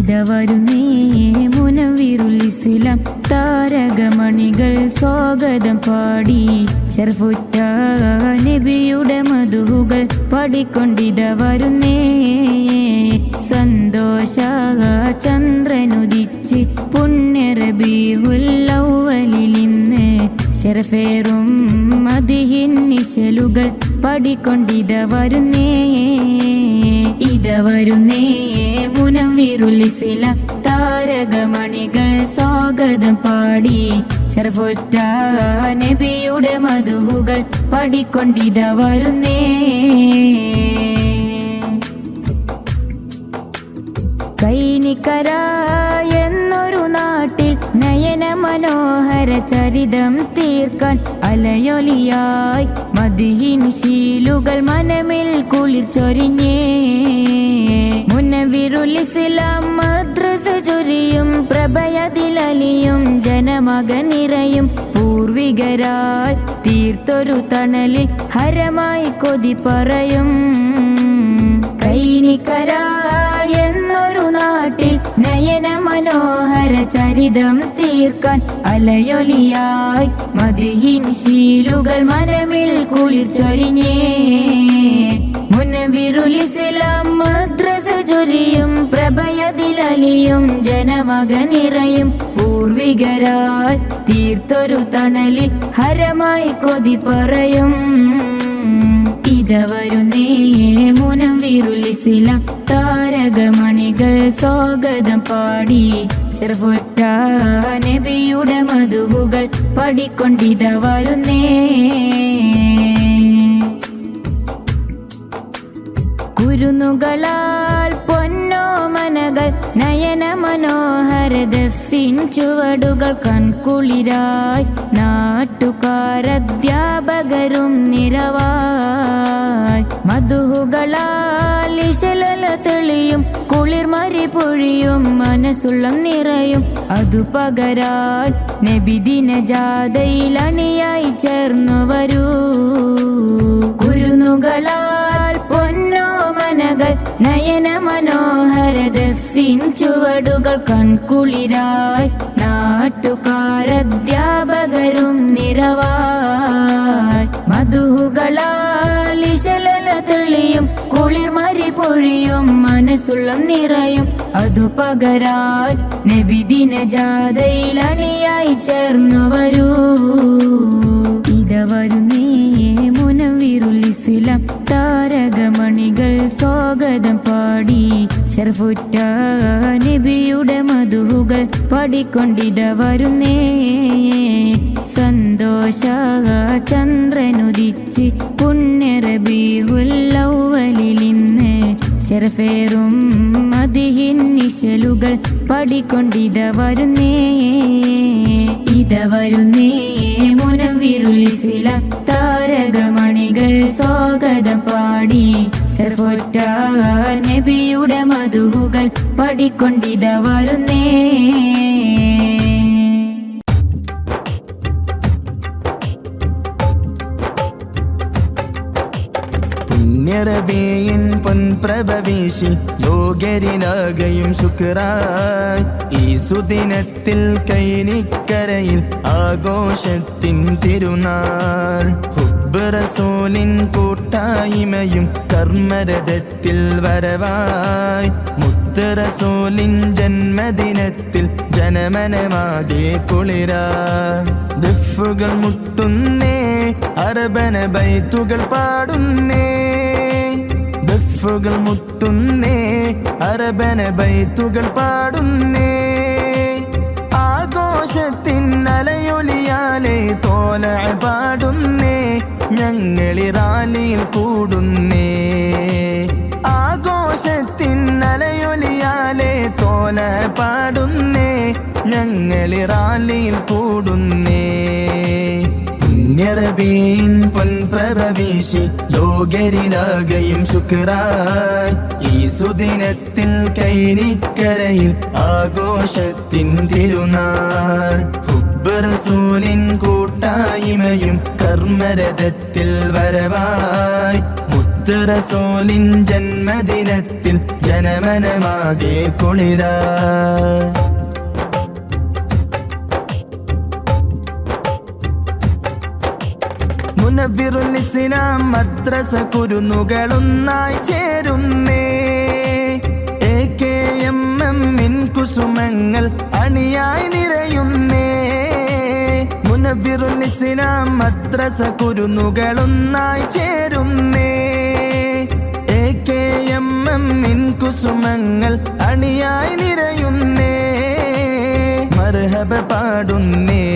വരുന്നേ മുനവ്വിറുൽ ഇസ്ലാം താരകമണികൾ സ്വാഗതം പാടി ശർഫുറ്റ നബിയുടെ മധുഹുകൾ പാടിക്കൊണ്ടിതവരുന്നേ സന്തോഷ ചന്ദ്രനുദിച്ച് പുണ്യ റബീഉൽ അവ്വലിൽ ഇന്ന് ശരഫേറും മദിഹിൻ നിശലുകൾ പാടിക്കൊണ്ടിതവരുന്നേ വരുന്നേ മുനവ്വിറുൽ ഇസ്ലാം താരകമണികൾ സ്വാഗതം പാടി ശർഫുറ്റ നബിയുടെ മധുഹുകൾ പാടിക്കൊണ്ടിതവരുന്നേ കൈനിക്കര എന്നൊരു നാട്ടിൽ നയന മനോഹര ചരിതം തീർക്കാൻ അലയൊലിയായി മദിഹിൻ ശീലുകൾ മനമിൽ കുളിർ ചൊരിഞ്ഞേ മുനവ്വിറുൽ ഇസ്ലാം മദ്രസ ചൊരിയും പ്രഭയതിലലിയും ജനമക നിറയും പൂർവികരായി തീർത്തൊരു തണലിൽ ഹരമായി കൊതി പറയും കൈനിക്കര എന്നൊരു നാട്ടിൽ നയന മനോഹര ചരിതം തീർക്കാൻ അലയൊലിയായി മദിഹിൻ ശീലുകൾ മനമിൽ കുളിർ ചൊരിഞ്ഞേ മുനവ്വിറുൽ ഇസ്ലാം മദ്രസ ചൊരിയും പ്രഭയതിലലിയും ജനമക നിറയും പൂർവികരായി തീർത്തൊരു തണലിൽ ഹരമായി കൊതി പറയും വരുന്നേ മുനവ്വിറുൽ ഇസ്ലാം താരകമണികൾ സ്വാഗതം പാടി ശർഫുറ്റ നബിയുടെ മധുഹുകൾ പാടിക്കൊണ്ടിതവരുന്നേ കുരുന്നുകളാൽ പൊന്നോമനകൾ നയന മനോഹര ദഫിൻ ചുവടുകൾ കൺകുളിരായി നാട്ടുകാരധ്യാപകരും നിരവായി മധുഹുകളാൽ ഇശലല തെളിയും കുളിർമരി പൊഴിയും മനസ്സുള്ളം നിറയും അതു പകരാൻ നബിദിന ജാഥയിൽ അണിയായി ചേർന്നു വരൂ കുരുന്നുകളാൽ പൊന്നോമനകൾ നയന മനോഹര ദഫിൻ ചുവടുകൾ കൺകുളിരായി നാട്ടുകാരധ്യാപകരും നിരവായി മധുഹുകളാൽ ഇശലല തെളിയും കുളിർമരി പൊഴിയും മനസ്സുള്ളം നിറയും അതു പകരാൻ നബിദിന ജാഥയിൽ അണിയായി ചേർന്നു വരൂ വരുന്നേ മുനവ്വിറുൽ ഇസ്ലാം താരകമണികൾ സ്വാഗതം പാടി ശർഫുറ്റ നബിയുടെ മധുഹുകൾ പാടിക്കൊണ്ടിതവരുന്നേ സന്തോഷ ചന്ദ്രനുദിച്ച് പുണ്യ റബീഉൽ അവ്വലിൽ ഇന്ന് ശരഫേറും മദിഹിൻ നിശലുകൾ പാടിക്കൊണ്ടിതവരുന്നേ വരുന്നേ മുനവ്വിറുൽ ഇസ്ലാം താരകമണികൾ സ്വാഗതം പാടി ശർഫുറ്റ നബിയുടെ മധുഹുകൾ പാടിക്കൊണ്ടിതവരുന്നേ പുണ്യറബീൻ പൊൻപ്രഭ വീശി ലോകരിലാകയും ശുക്രായി ഈ സുദിനത്തിൽ കൈനിക്കരയിൽ ആഘോഷത്തിൻ തിരുനാൾ ഹുബ്ബ് റസൂലിൻ കൂട്ടായ്മയും കർമ്മരഥത്തിൽ വരവായി മുത്ത് റസൂലിൻ ജന്മദിനത്തിൽ ജനമനമാകെ കുളിരാ ദഫുകൾ മുട്ടുന്നേ അറബന ബൈത്തുകൾ പാടുന്നേ ദഫുകൾ മുട്ടുന്നേ അറബന ബൈത്തുകൾ പാടുന്നേ ആഘോഷത്തിൻ അലയൊലിയാലെ തോല പാടുന്നേ ഞങ്ങളിറാലിയിൽ കൂടുന്നേ ആഘോഷത്തിൻ അലയൊലിയാലെ തോല പാടുന്നേ ഞങ്ങളിറാലിയിൽ കൂടുന്നേ പുണ്യറബീൻ പൊൻപ്രഭ വീശി ലോകരിലാകയും ശുക്രായി ഈ സുദിനത്തിൽ കൈനിക്കരയിൽ ആഘോഷത്തിൻ തിരുനാൾ ഹുബ്ബ് റസൂലിൻ കൂട്ടായ്മയും കർമ്മരഥത്തിൽ വരവായി മുത്ത് റസൂലിൻ ജന്മദിനത്തിൽ ജനമനമാകെ കുളിരാ. മുനവ്വിറുൽ ഇസ്ലാം മദ്രസ കുരുന്നുകളൊന്നായി ചേരുന്നേ. AKMM കുസുമങ്ങൾ അണിയായി നിറയുന്നേ. മുനവ്വിറുൽ ഇസ്ലാം മദ്രസ കുരുന്നുകളൊന്നായി ചേരുന്നേ. AKMM കുസുമങ്ങൾ അണിയായി നിറയുന്നേ. മർഹബ പാടുന്നേ.